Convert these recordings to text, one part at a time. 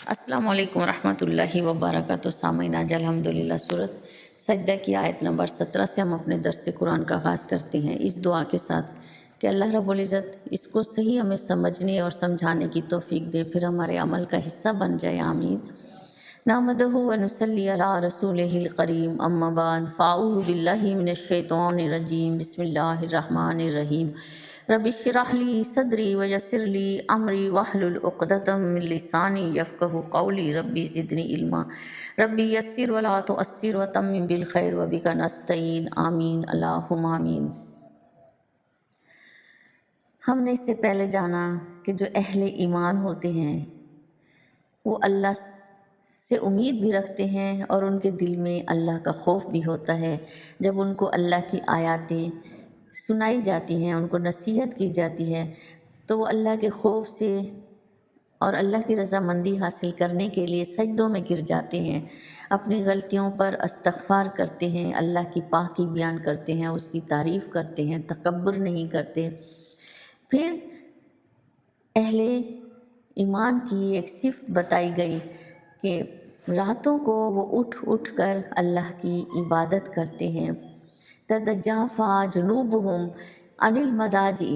السلام علیکم ورحمۃ اللہ وبرکاتہ۔ سامعین، آج الحمدللہ صورت سجدہ کی آیت نمبر 17 سے ہم اپنے درس قرآن کا آغاز کرتے ہیں، اس دعا کے ساتھ کہ اللہ رب العزت اس کو صحیح ہمیں سمجھنے اور سمجھانے کی توفیق دے، پھر ہمارے عمل کا حصہ بن جائے، آمین۔ نحمدہ و نصلی علی رسولہ الکریم، اما بعد، فاعوذ باللہ من الشیطان الرجیم، بسم اللہ الرحمن الرحیم۔ رب اشرح لی صدری ویسر لی امری واحلل عقدۃ من لسانی یفقہوا قولی، ربی زدنی علما، ربی یسر ولا تعسر وتمم بالخیر وبک نستعین، آمین اللہم آمین۔ ہم نے اس سے پہلے جانا کہ جو اہل ایمان ہوتے ہیں وہ اللہ سے امید بھی رکھتے ہیں اور ان کے دل میں اللہ کا خوف بھی ہوتا ہے۔ جب ان کو اللہ کی آیاتیں سنائی جاتی ہیں، ان کو نصیحت کی جاتی ہے، تو وہ اللہ کے خوف سے اور اللہ کی رضامندی حاصل کرنے کے لیے سجدوں میں گر جاتے ہیں، اپنی غلطیوں پر استغفار کرتے ہیں، اللہ کی پاکی بیان کرتے ہیں، اس کی تعریف کرتے ہیں، تکبر نہیں کرتے۔ پھر اہل ایمان کی ایک صفت بتائی گئی کہ راتوں کو وہ اٹھ اٹھ کر اللہ کی عبادت کرتے ہیں۔ تتجافیٰ جنوبہم عن المضاجع،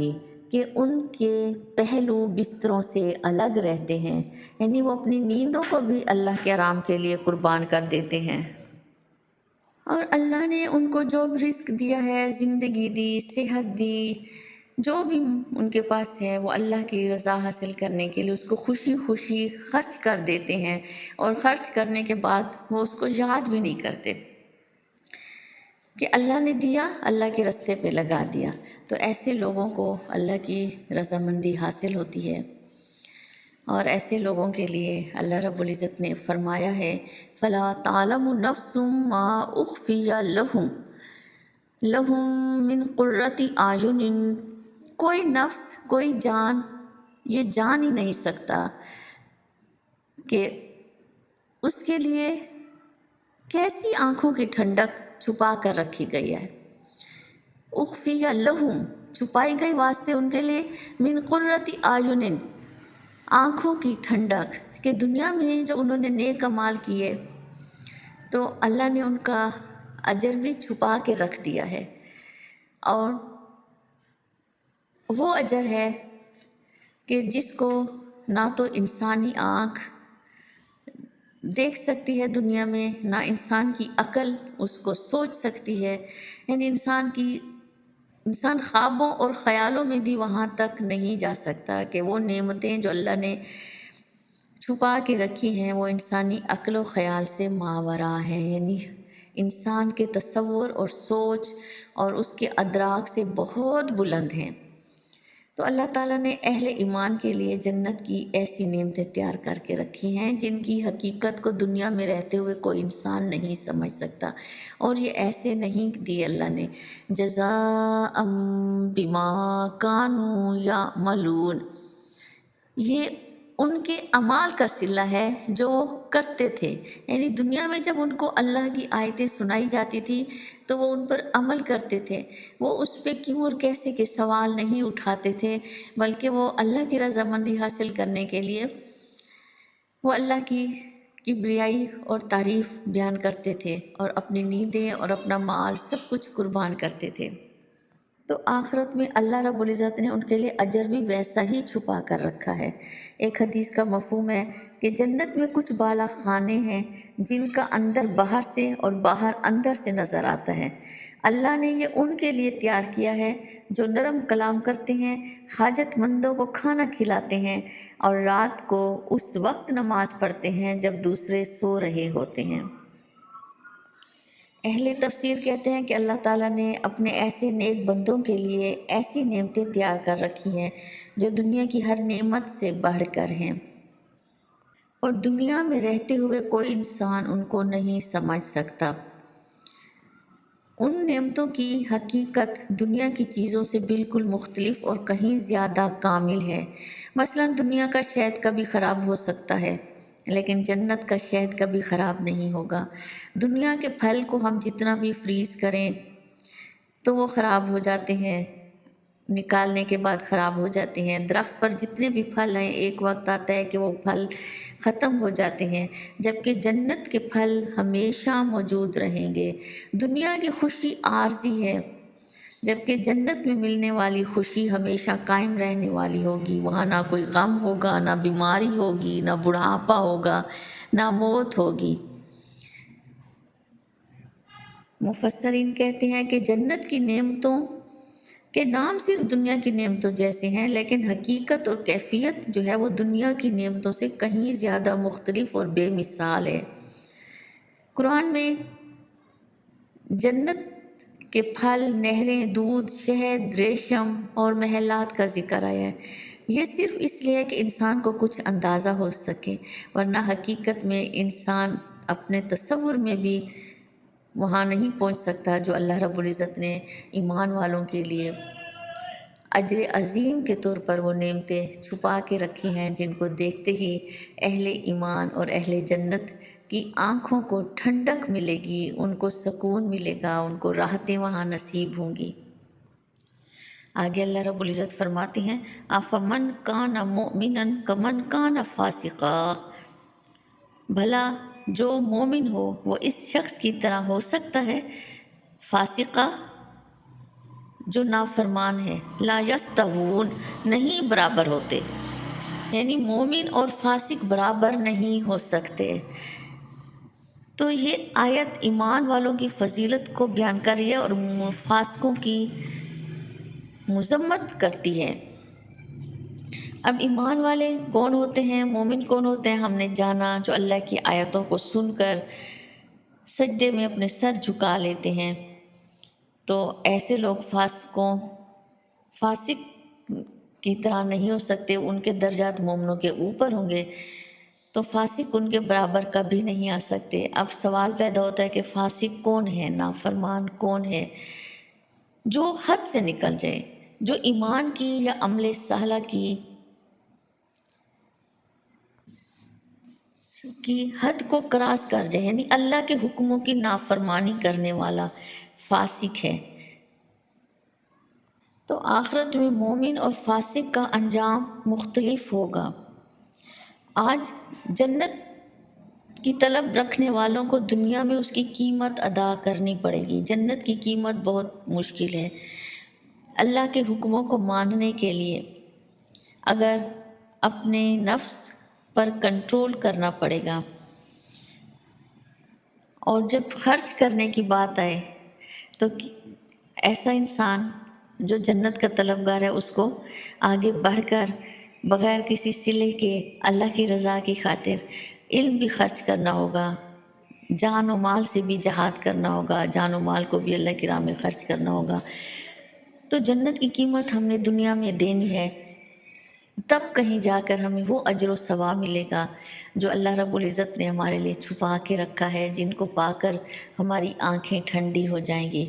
کہ ان کے پہلو بستروں سے الگ رہتے ہیں، یعنی وہ اپنی نیندوں کو بھی اللہ کے آرام کے لیے قربان کر دیتے ہیں۔ اور اللہ نے ان کو جو بھی رزق دیا ہے، زندگی دی، صحت دی، جو بھی ان کے پاس ہے، وہ اللہ کی رضا حاصل کرنے کے لیے اس کو خوشی خوشی خرچ کر دیتے ہیں، اور خرچ کرنے کے بعد وہ اس کو یاد بھی نہیں کرتے کہ اللہ نے دیا، اللہ کے راستے پہ لگا دیا۔ تو ایسے لوگوں کو اللہ کی رضامندی حاصل ہوتی ہے، اور ایسے لوگوں کے لیے اللہ رب العزت نے فرمایا ہے فَلَا تَعْلَمُ نَفْسٌ مَّا أُخْفِيَ لَهُم مِّن قُرَّةِ أَعْيُنٍ، کوئی نفس، کوئی جان یہ جان ہی نہیں سکتا کہ اس کے لیے کیسی آنکھوں کی ٹھنڈک چھپا کر رکھی گئی ہے۔ اخفیہ لہم، چھپائی گئی واسطے ان کے لیے، من قرۃ اعین، آنکھوں کی ٹھنڈک، کہ دنیا میں جو انہوں نے نیک اعمال کیے تو اللہ نے ان کا اجر بھی چھپا کے رکھ دیا ہے، اور وہ اجر ہے کہ جس کو نہ تو انسانی آنکھ دیکھ سکتی ہے دنیا میں، نہ انسان کی عقل اس کو سوچ سکتی ہے، یعنی انسان خوابوں اور خیالوں میں بھی وہاں تک نہیں جا سکتا کہ وہ نعمتیں جو اللہ نے چھپا کے رکھی ہیں وہ انسانی عقل و خیال سے ماوراء ہیں، یعنی انسان کے تصور اور سوچ اور اس کے ادراک سے بہت بلند ہیں۔ تو اللہ تعالیٰ نے اہل ایمان کے لیے جنت کی ایسی نعمتیں تیار کر کے رکھی ہیں جن کی حقیقت کو دنیا میں رہتے ہوئے کوئی انسان نہیں سمجھ سکتا، اور یہ ایسے نہیں دی اللہ نے، جزاء بما کانوا یعملون، یہ ان کے اعمال کا صلہ ہے جو وہ کرتے تھے، یعنی دنیا میں جب ان کو اللہ کی آیتیں سنائی جاتی تھی تو وہ ان پر عمل کرتے تھے، وہ اس پہ کیوں اور کیسے کے سوال نہیں اٹھاتے تھے، بلکہ وہ اللہ کی رضامندی حاصل کرنے کے لیے وہ اللہ کی کبریائی اور تعریف بیان کرتے تھے، اور اپنی نیندیں اور اپنا مال سب کچھ قربان کرتے تھے۔ تو آخرت میں اللہ رب العزت نے ان کے لیے اجر بھی ویسا ہی چھپا کر رکھا ہے۔ ایک حدیث کا مفہوم ہے کہ جنت میں کچھ بالا خانے ہیں جن کا اندر باہر سے اور باہر اندر سے نظر آتا ہے، اللہ نے یہ ان کے لیے تیار کیا ہے جو نرم کلام کرتے ہیں، حاجت مندوں کو کھانا کھلاتے ہیں، اور رات کو اس وقت نماز پڑھتے ہیں جب دوسرے سو رہے ہوتے ہیں۔ اہل تفسیر کہتے ہیں کہ اللہ تعالیٰ نے اپنے ایسے نیک بندوں کے لیے ایسی نعمتیں تیار کر رکھی ہیں جو دنیا کی ہر نعمت سے بڑھ کر ہیں، اور دنیا میں رہتے ہوئے کوئی انسان ان کو نہیں سمجھ سکتا۔ ان نعمتوں کی حقیقت دنیا کی چیزوں سے بالکل مختلف اور کہیں زیادہ کامل ہے۔ مثلا دنیا کا شہد کبھی خراب ہو سکتا ہے، لیکن جنت کا شہد کبھی خراب نہیں ہوگا۔ دنیا کے پھل کو ہم جتنا بھی فریز کریں تو وہ خراب ہو جاتے ہیں، نکالنے کے بعد خراب ہو جاتے ہیں۔ درخت پر جتنے بھی پھل ہیں ایک وقت آتا ہے کہ وہ پھل ختم ہو جاتے ہیں، جبکہ جنت کے پھل ہمیشہ موجود رہیں گے۔ دنیا کی خوشی عارضی ہے، جبکہ جنت میں ملنے والی خوشی ہمیشہ قائم رہنے والی ہوگی۔ وہاں نہ کوئی غم ہوگا، نہ بیماری ہوگی، نہ بڑھاپا ہوگا، نہ موت ہوگی۔ مفسرین کہتے ہیں کہ جنت کی نعمتوں کے نام صرف دنیا کی نعمتوں جیسے ہیں، لیکن حقیقت اور کیفیت جو ہے وہ دنیا کی نعمتوں سے کہیں زیادہ مختلف اور بے مثال ہے۔ قرآن میں جنت کے پھل، نہریں، دودھ، شہد، ریشم اور محلات کا ذکر آیا ہے۔ یہ صرف اس لیے ہے کہ انسان کو کچھ اندازہ ہو سکے، ورنہ حقیقت میں انسان اپنے تصور میں بھی وہاں نہیں پہنچ سکتا جو اللہ رب العزت نے ایمان والوں کے لیے اجر عظیم کے طور پر وہ نعمتیں چھپا کے رکھی ہیں، جن کو دیکھتے ہی اہل ایمان اور اہل جنت کی آنکھوں کو ٹھنڈک ملے گی، ان کو سکون ملے گا، ان کو راحتیں وہاں نصیب ہوں گی۔ آگے اللہ رب العزت فرماتے ہیں افمن کان مؤمنا کمن کان فاسقا، بھلا جو مومن ہو وہ اس شخص کی طرح ہو سکتا ہے فاسقہ جو نافرمان ہے۔ لا یستوون، نہیں برابر ہوتے، یعنی مومن اور فاسق برابر نہیں ہو سکتے۔ تو یہ آیت ایمان والوں کی فضیلت کو بیان کر رہی ہے اور فاسقوں کی مذمت کرتی ہے۔ اب ایمان والے کون ہوتے ہیں، مومن کون ہوتے ہیں، ہم نے جانا، جو اللہ کی آیتوں کو سن کر سجدے میں اپنے سر جھکا لیتے ہیں۔ تو ایسے لوگ فاسق کی طرح نہیں ہو سکتے، ان کے درجات مومنوں کے اوپر ہوں گے، تو فاسق ان کے برابر کبھی نہیں آ سکتے۔ اب سوال پیدا ہوتا ہے کہ فاسق کون ہے، نافرمان کون ہے؟ جو حد سے نکل جائے، جو ایمان کی یا عمل صالح کی حد کو کراس کر جائے، یعنی اللہ کے حکموں کی نافرمانی کرنے والا فاسق ہے۔ تو آخرت میں مومن اور فاسق کا انجام مختلف ہوگا۔ آج جنت کی طلب رکھنے والوں کو دنیا میں اس کی قیمت ادا کرنی پڑے گی۔ جنت کی قیمت بہت مشکل ہے۔ اللہ کے حکموں کو ماننے کے لیے اگر اپنے نفس پر کنٹرول کرنا پڑے گا، اور جب خرچ کرنے کی بات آئے تو ایسا انسان جو جنت کا طلبگار ہے اس کو آگے بڑھ کر بغیر کسی صلے کے اللہ کی رضا کی خاطر علم بھی خرچ کرنا ہوگا، جان و مال سے بھی جہاد کرنا ہوگا، جان و مال کو بھی اللہ کی راہ میں خرچ کرنا ہوگا۔ تو جنت کی قیمت ہم نے دنیا میں دینی ہے، تب کہیں جا کر ہمیں وہ اجر و ثواب ملے گا جو اللہ رب العزت نے ہمارے لیے چھپا کے رکھا ہے، جن کو پا کر ہماری آنکھیں ٹھنڈی ہو جائیں گی۔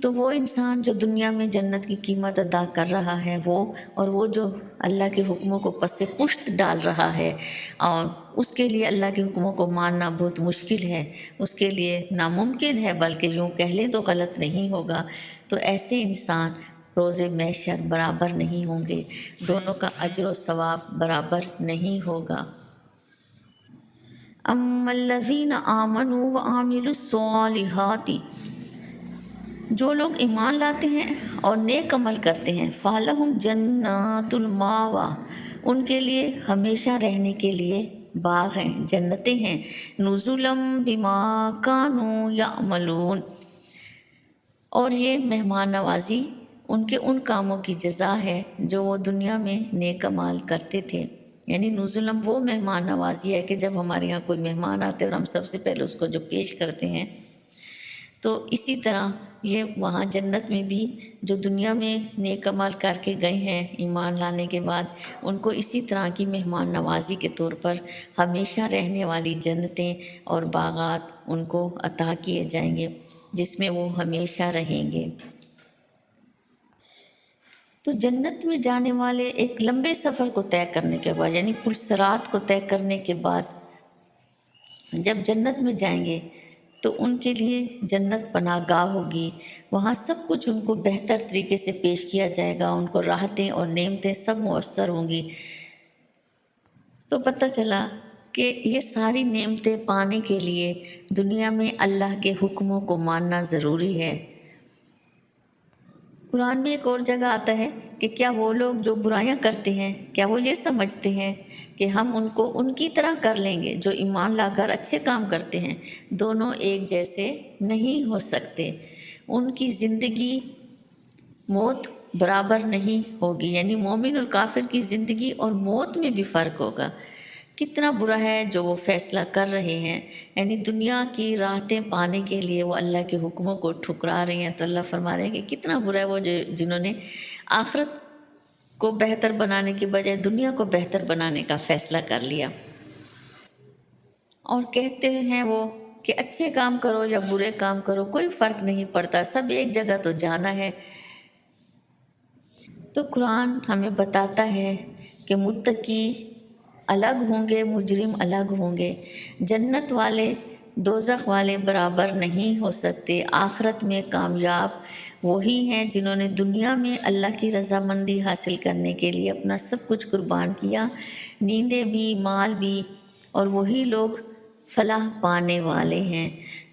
تو وہ انسان جو دنیا میں جنت کی قیمت ادا کر رہا ہے اور وہ جو اللہ کے حکموں کو پس پشت ڈال رہا ہے اور اس کے لیے اللہ کے حکموں کو ماننا بہت مشکل ہے، اس کے لیے ناممکن ہے، بلکہ یوں کہہ لیں تو غلط نہیں ہوگا، تو ایسے انسان روز محشر برابر نہیں ہوں گے، دونوں کا اجر و ثواب برابر نہیں ہوگا۔ اما الذین آمنوا وعملوا الصالحات، جو لوگ ایمان لاتے ہیں اور نیک عمل کرتے ہیں، فَلَهُمْ جَنَّاتُ الْمَأْوَىٰ، ان کے لیے ہمیشہ رہنے کے لیے باغ ہیں، جنتیں ہیں، نُزُلًا بِمَا كَانُوا يَعْمَلُونَ، اور یہ مہمان نوازی ان کے ان کاموں کی جزا ہے جو وہ دنیا میں نیک اعمال کرتے تھے۔ یعنی نزلم وہ مہمان نوازی ہے کہ جب ہمارے یہاں کوئی مہمان آتے ہیں اور ہم سب سے پہلے اس کو جو پیش کرتے ہیں، تو اسی طرح یہ وہاں جنت میں بھی جو دنیا میں نیک عمل کر کے گئے ہیں ایمان لانے کے بعد، ان کو اسی طرح کی مہمان نوازی کے طور پر ہمیشہ رہنے والی جنتیں اور باغات ان کو عطا کیے جائیں گے، جس میں وہ ہمیشہ رہیں گے۔ تو جنت میں جانے والے ایک لمبے سفر کو طے کرنے کے بعد، یعنی پل صراط کو طے کرنے کے بعد جب جنت میں جائیں گے تو ان کے لیے جنت پناہ گاہ ہوگی، وہاں سب کچھ ان کو بہتر طریقے سے پیش کیا جائے گا، ان کو راحتیں اور نعمتیں سب میسر ہوں گی۔ تو پتہ چلا کہ یہ ساری نعمتیں پانے کے لیے دنیا میں اللہ کے حکموں کو ماننا ضروری ہے۔ قرآن میں ایک اور جگہ آتا ہے کہ کیا وہ لوگ جو برائیاں کرتے ہیں، کیا وہ یہ سمجھتے ہیں کہ ہم ان کو ان کی طرح کر لیں گے جو ایمان لا کر اچھے کام کرتے ہیں؟ دونوں ایک جیسے نہیں ہو سکتے، ان کی زندگی موت برابر نہیں ہوگی، یعنی مومن اور کافر کی زندگی اور موت میں بھی فرق ہوگا۔ کتنا برا ہے جو وہ فیصلہ کر رہے ہیں، یعنی دنیا کی راحتیں پانے کے لیے وہ اللہ کے حکموں کو ٹھکرا رہے ہیں۔ تو اللہ فرما رہے ہیں کہ کتنا برا ہے وہ جنہوں نے آخرت کو بہتر بنانے کے بجائے دنیا کو بہتر بنانے کا فیصلہ کر لیا، اور کہتے ہیں وہ کہ اچھے کام کرو یا برے کام کرو کوئی فرق نہیں پڑتا، سب ایک جگہ تو جانا ہے۔ تو قرآن ہمیں بتاتا ہے کہ متقی الگ ہوں گے، مجرم الگ ہوں گے، جنت والے دوزخ والے برابر نہیں ہو سکتے۔ آخرت میں کامیاب وہی ہیں جنہوں نے دنیا میں اللہ کی رضامندی حاصل کرنے کے لیے اپنا سب کچھ قربان کیا، نیندیں بھی، مال بھی، اور وہی لوگ فلاح پانے والے ہیں۔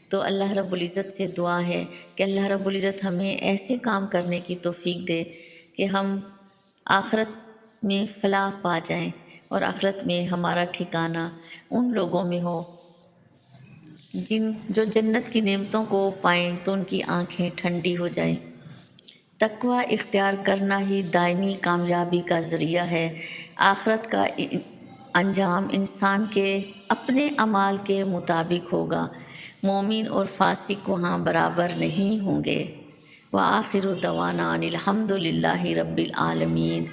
تو اللہ رب العزت سے دعا ہے کہ اللہ رب العزت ہمیں ایسے کام کرنے کی توفیق دے کہ ہم آخرت میں فلاح پا جائیں، اور آخرت میں ہمارا ٹھکانہ ان لوگوں میں ہو جو جنت کی نعمتوں کو پائیں تو ان کی آنکھیں ٹھنڈی ہو جائیں۔ تقوی اختیار کرنا ہی دائمی کامیابی کا ذریعہ ہے۔ آخرت کا انجام انسان کے اپنے اعمال کے مطابق ہوگا، مومن اور فاسق وہاں برابر نہیں ہوں گے۔ وآخر دعوانا ان الحمد للہ رب العالمین۔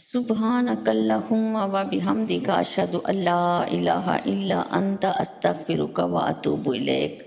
سبحانک اللہم و بحمدک اشہد ان لا الہ الا انت استغفرک و اتوب الیک۔